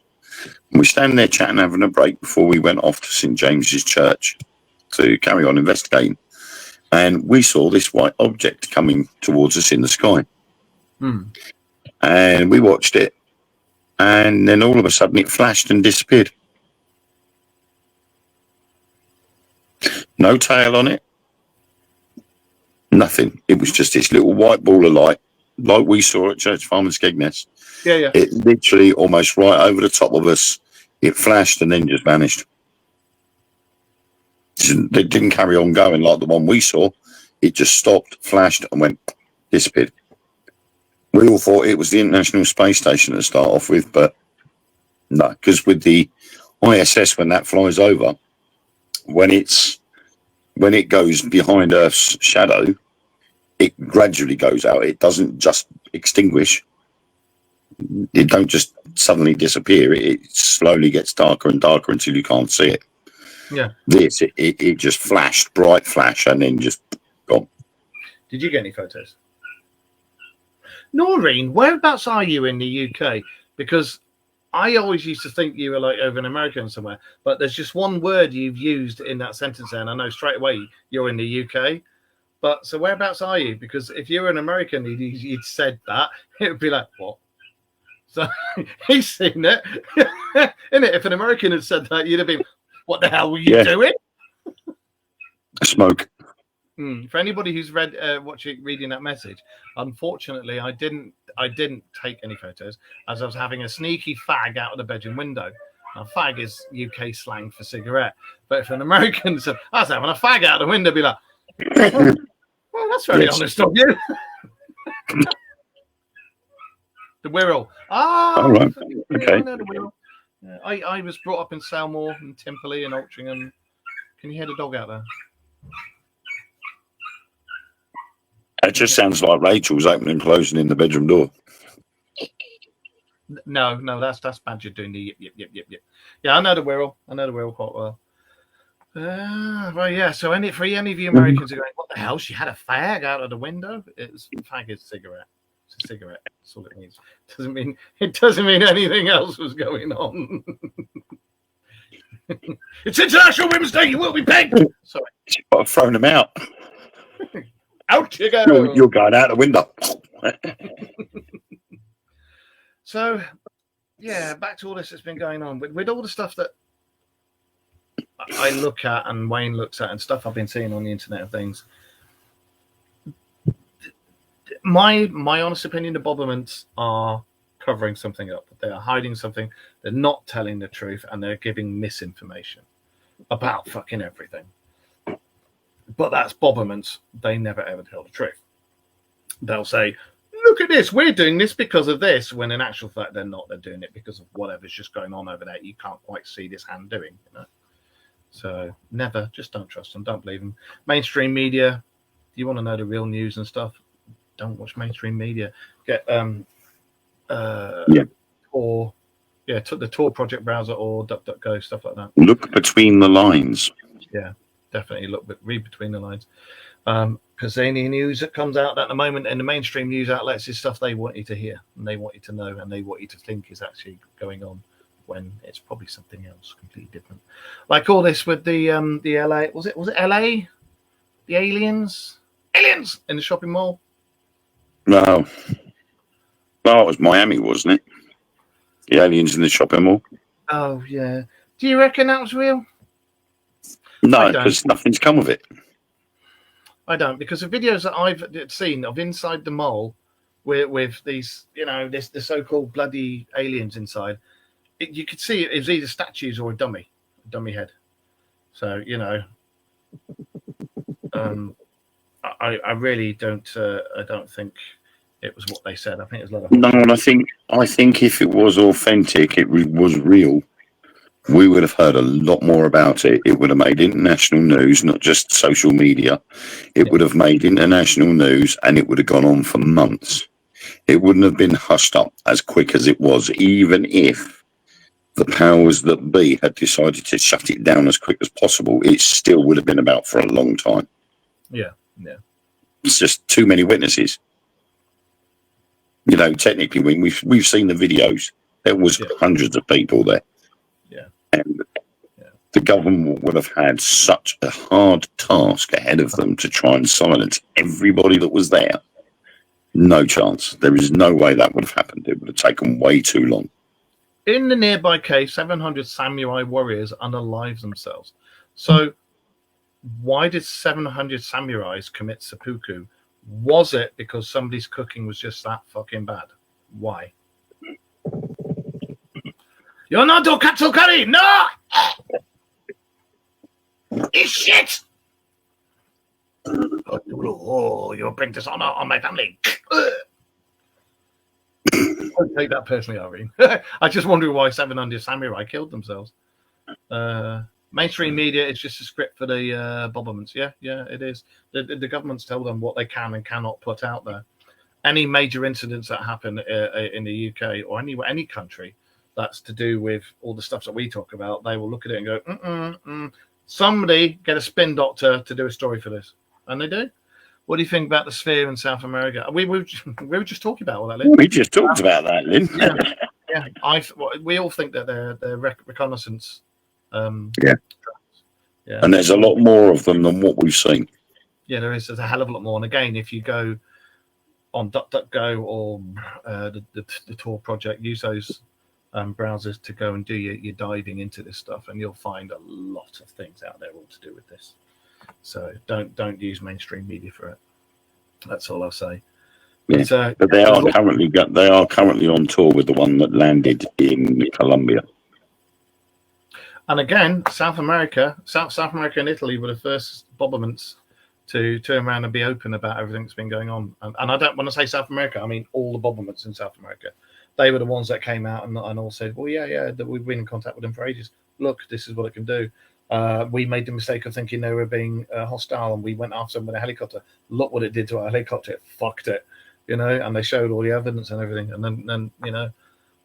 And we're standing there chatting, having a break before we went off to St. James's Church to carry on investigating. And we saw this white object coming towards us in the sky. And we watched it. And then all of a sudden it flashed and disappeared. No tail on it. Nothing. It was just this little white ball of light, like we saw at Church Farm in Skegness. Yeah. It literally almost right over the top of us. It flashed and then just vanished. It didn't carry on going like the one we saw. It just stopped, flashed, and went, disappeared. We all thought it was the International Space Station to start off with, but no, because with the ISS, when that flies over, when it goes behind Earth's shadow, it gradually goes out. It doesn't just extinguish. It don't just suddenly disappear. It slowly gets darker and darker until you can't see it. Yeah. This, it just flashed, bright flash, and then just gone. Did you get any photos? Noreen, whereabouts are you in the UK? Because I always used to think you were like over in America somewhere, but there's just one word you've used in that sentence there, and I know straight away you're in the UK. But so whereabouts are you? Because if you were an American, you'd said that, it would be like, what? So he's seen it. Isn't it? If an American had said that, you'd have been, what the hell were you doing? Smoke. For anybody who's reading that message, unfortunately, I didn't take any photos as I was having a sneaky fag out of the bedroom window. Now, fag is UK slang for cigarette, but if an American said, I was having a fag out the window, I'd be like, well, that's very honest of you. The Wirral. All right. Okay. I know the Wirral. Yeah, I was brought up in Selmore and Timperley and Altrincham. Can you hear the dog out there? It just sounds like Rachel's opening and closing in the bedroom door. No, that's Badger doing the yip. Yeah, I know the Wirral. I know the Wirral quite well. Well, yeah. So, for any of you Americans who are going, what the hell? She had a fag out of the window. Fag is cigarette. It's a cigarette. That's all it means. It doesn't mean anything else was going on. It's International Women's Day. You will be pegged. Sorry, I've thrown them out. Out you go. You're going out the window. So, yeah, back to all this that's been going on with all the stuff that I look at and Wayne looks at and stuff I've been seeing on the internet of things. My honest opinion, the Bobbermans are covering something up. They are hiding something. They're not telling the truth, and they're giving misinformation about fucking everything. But that's Bobbermans. They never ever tell the truth. They'll say, look at this, we're doing this because of this, when in actual fact they're not. They're doing it because of whatever's just going on over there. You can't quite see this hand doing, you know. So never, just don't trust them, don't believe them. Mainstream media, you want to know the real news and stuff, don't watch mainstream media. Get the Tor project browser or DuckDuckGo, stuff like that. Look between the lines. Yeah, definitely read between the lines. Because any news that comes out at the moment in the mainstream news outlets is stuff they want you to hear and they want you to know and they want you to think is actually going on, when it's probably something else completely different. Like all this with the LA, was it LA? The aliens in the shopping mall? No, it was Miami, wasn't it? The aliens in the shopping mall. Oh yeah. Do you reckon that was real? No, because nothing's come of it. I don't, because the videos that I've seen of inside the mall with these, you know, the so-called bloody aliens inside, you could see it was either statues or a dummy head. So, you know, I really don't. I don't think it was what they said. I think it was a lot of. No, and I think if it was authentic, it was real, we would have heard a lot more about it. It would have made international news, not just social media. It would have made international news, and it would have gone on for months. It wouldn't have been hushed up as quick as it was, even if the powers that be had decided to shut it down as quick as possible. It still would have been about for a long time. Yeah. It's just too many witnesses. You know, technically, when we've seen the videos, there was hundreds of people there. And the government would have had such a hard task ahead of them to try and silence everybody that was there. No chance. There is no way that would have happened. It would have taken way too long. In the nearby cave, 700 samurai warriors unalive themselves. So why did 700 samurais commit seppuku? Was it because somebody's cooking was just that fucking bad? Why? You're not do katsu curry! No! It's shit! Oh, you'll bring dishonor on my family. Don't take that personally, Irene. I just wonder why 700 samurai killed themselves. Mainstream media is just a script for the Bobbermans. Yeah, it is. The governments tell them what they can and cannot put out there. Any major incidents that happen in the UK or any country that's to do with all the stuff that we talk about, they will look at it and go, Somebody get a spin doctor to do a story for this, and they do. What do you think about the sphere in South America? We were just talking about all that, Lynn. We just talked about that, Lynn. Yeah. We all think that they're reconnaissance. Yeah. And there's a lot more of them than what we've seen. Yeah, there's a hell of a lot more. And again, if you go on DuckDuckGo or the Tor project, use those browsers to go and do your diving into this stuff, and you'll find a lot of things out there all to do with this. So don't use mainstream media for it. That's all I'll say. Yeah. But they are currently on tour with the one that landed in Colombia. And again, South America and Italy were the first Bobberments to turn around and be open about everything that's been going on. And I don't want to say South America, I mean all the Bobberments in South America. They were the ones that came out and all said, well, that we've been in contact with them for ages. Look, this is what it can do. We made the mistake of thinking they were being hostile, and we went after them with a helicopter. Look what it did to our helicopter. It fucked it, and they showed all the evidence and everything. And then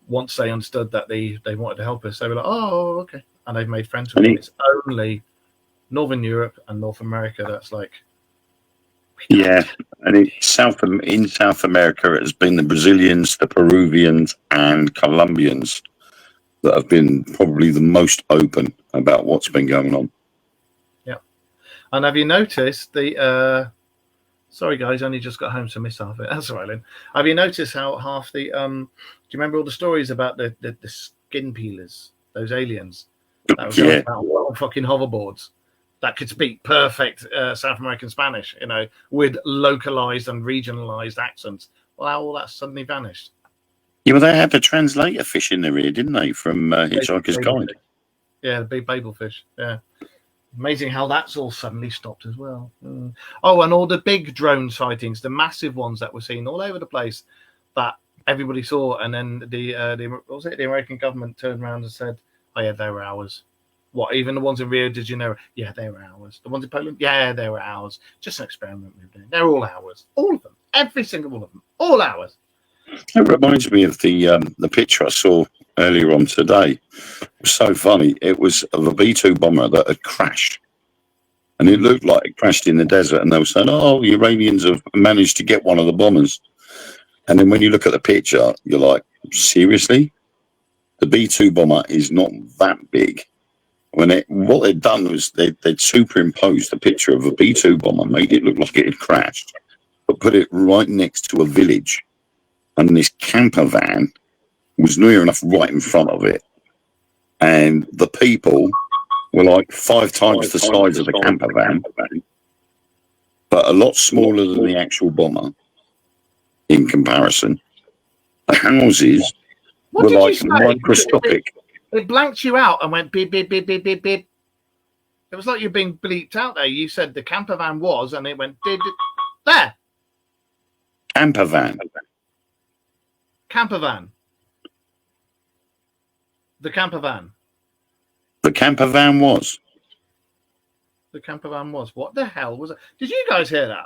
once they understood that they wanted to help us, they were like, oh, okay. And they've made friends with them. It's only Northern Europe and North America that's like... Yeah, and in South America, it has been the Brazilians, the Peruvians, and Colombians that have been probably the most open about what's been going on. Yeah. And have you noticed the... sorry, guys, only just got home, so missed half of it. That's all right, Lynn. Have you noticed how half the... do you remember all the stories about the skin peelers, those aliens? That was about fucking hoverboards that could speak perfect South American Spanish, with localized and regionalized accents. Well, all that suddenly vanished. Yeah, well, they had the translator fish in their ear, didn't they, from Hitchhiker's Guide? Yeah, the big babel fish. Yeah. Amazing how that's all suddenly stopped as well. Oh, and all the big drone sightings, the massive ones that were seen all over the place that everybody saw. And then the American government turned around and said, oh, yeah, they were ours. What, even the ones in Rio de Janeiro? Yeah, they were ours. The ones in Poland? Yeah, they were ours. Just an experiment we were doing. They're all ours. All of them. Every single one of them. All ours. It reminds me of the picture I saw earlier on today. It was so funny. It was of a B-2 bomber that had crashed. And it looked like it crashed in the desert. And they were saying, oh, the Iranians have managed to get one of the bombers. And then when you look at the picture, you're like, seriously? The B-2 bomber is not that big. What they'd done was they'd superimposed a picture of a B-2 bomber, made it look like it had crashed, but put it right next to a village. And this camper van was near enough right in front of it. And the people were like 5 times the size of the camper van, but a lot smaller than the actual bomber in comparison. The houses were like microscopic. It blanked you out and went beep, beep, beep, beep, beep, beep. It was like you're being bleeped out there. You said the camper van was, and it went, there. Camper van. Camper van. The camper van. The camper van was. The camper van was. What the hell was it? Did you guys hear that?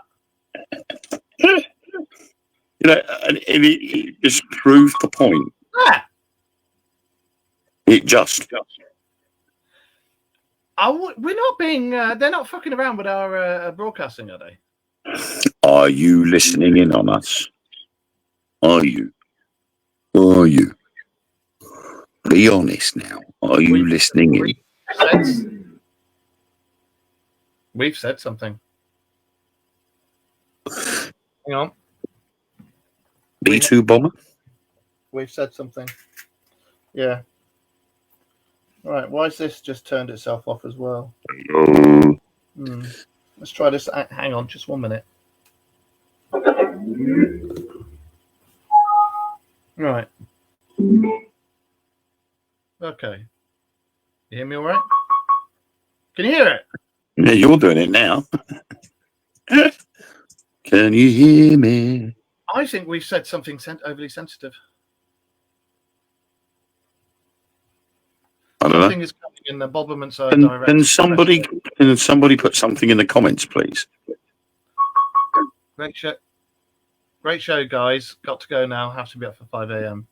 And it just proved the point. Yeah. It just. We're not being. They're not fucking around with our broadcasting, are they? Are you listening in on us? Are you? Be honest now. Are you listening in? We've said something. Hang on. B-2 bomber? We've said something. Yeah. All right. Why has this just turned itself off as well? Let's try this. Hang on, just 1 minute. Right. Okay. You hear me all right? Can you hear it? Yeah, you're doing it now. Can you hear me? I think we've said something overly sensitive. I don't Something know. is coming in the Bobberments Can somebody put something in the comments, please? Great show, guys. Got to go now. Have to be up for 5 a.m.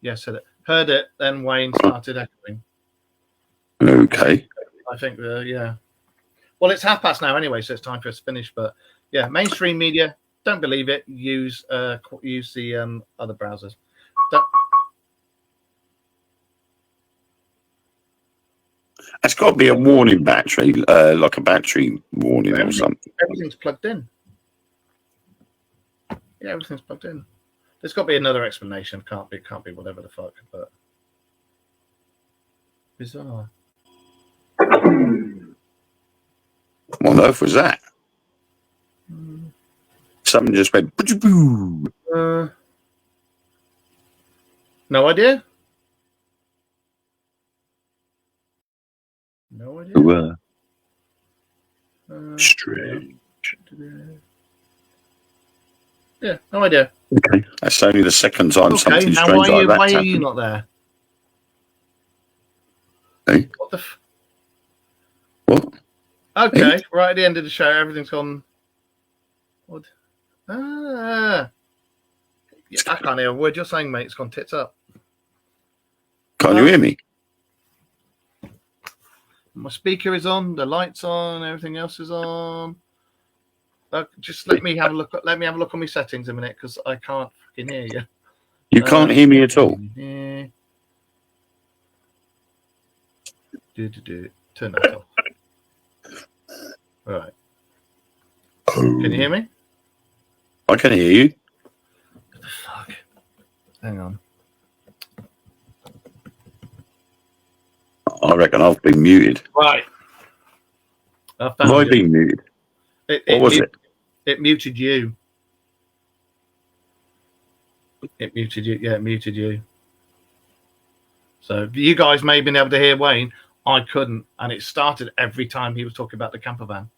Yes, said it. Heard it. Then Wayne started echoing. Okay. I think, yeah. Well, it's past now anyway, so it's time for us to finish. But yeah, mainstream media, don't believe it. Use the other browsers. It's got to be a warning battery, like a battery warning or something. Everything's plugged in. Yeah, everything's plugged in. There's got to be another explanation. Can't be whatever the fuck. But bizarre. What on earth was that? Something just went. No idea. No idea. Strange. Yeah, no idea. Okay, that's only the second time something now strange like that. Why are you not there? Hey? What the? What? Okay, Hey? right at the end of the show, everything's gone. What? I can't hear a word you're saying, mate. It's gone tits up. Can't you hear me? My speaker is on, the lights on, everything else is on. Just let me have a look. Let me have a look on my settings a minute, because I can't fucking hear you. You can't hear me at all. Yeah. Turn that off. Right. Can you hear me? I can hear you. What the fuck? Hang on. I reckon I've been muted. Right. Have I been muted? What was it? It muted you. It muted you. Yeah, it muted you. So you guys may have been able to hear Wayne. I couldn't. And it started every time he was talking about the camper van.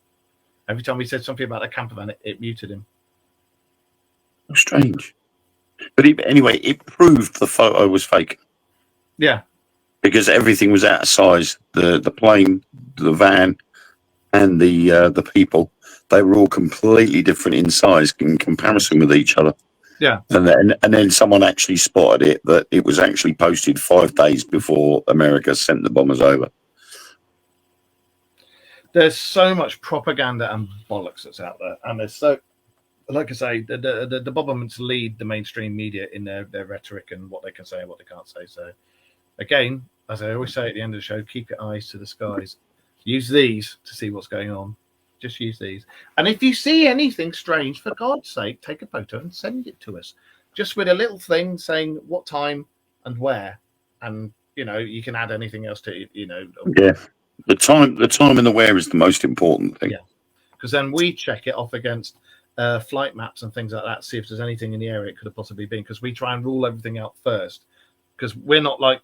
Every time he said something about the camper van, it muted him. Strange. But anyway, it proved the photo was fake. Yeah. Because everything was out of size. The plane, the van, and the people, they were all completely different in size in comparison with each other. Yeah. And then someone actually spotted it, that it was actually posted 5 days before America sent the bombers over. There's so much propaganda and bollocks that's out there. And there's so, like I say, the governments lead the mainstream media in their rhetoric and what they can say and what they can't say. So again, as I always say at the end of the show, keep your eyes to the skies. Use these to see what's going on. Just use these. And if you see anything strange, for God's sake, take a photo and send it to us. Just with a little thing saying what time and where. And, you can add anything else to it, Yeah. The time and the where is the most important thing. Yeah. Because then we check it off against flight maps and things like that, see if there's anything in the area it could have possibly been. Because we try and rule everything out first. Because we're not like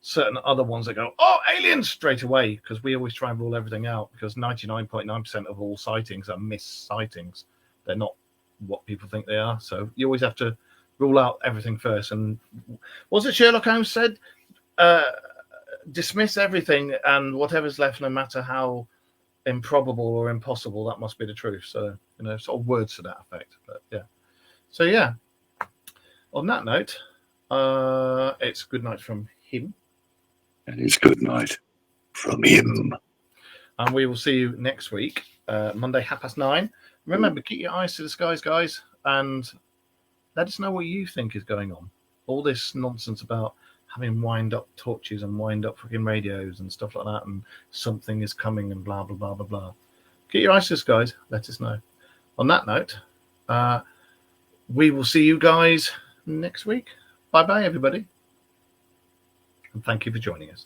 certain other ones that go, oh, aliens straight away, because we always try and rule everything out, because 99.9% of all sightings are missed sightings. They're not what people think they are. So you always have to rule out everything first. And was it Sherlock Holmes said, dismiss everything, and whatever's left, no matter how improbable or impossible, that must be the truth. So, sort of words to that effect. But yeah. So yeah, on that note, it's good night from him. And it's good night from him. And we will see you next week, Monday, 9:30. Remember, keep your eyes to the skies, guys, and let us know what you think is going on. All this nonsense about having wind-up torches and wind-up fucking radios and stuff like that, and something is coming and blah, blah, blah, blah, blah. Keep your eyes to the skies. Let us know. On that note, we will see you guys next week. Bye-bye, everybody. And thank you for joining us.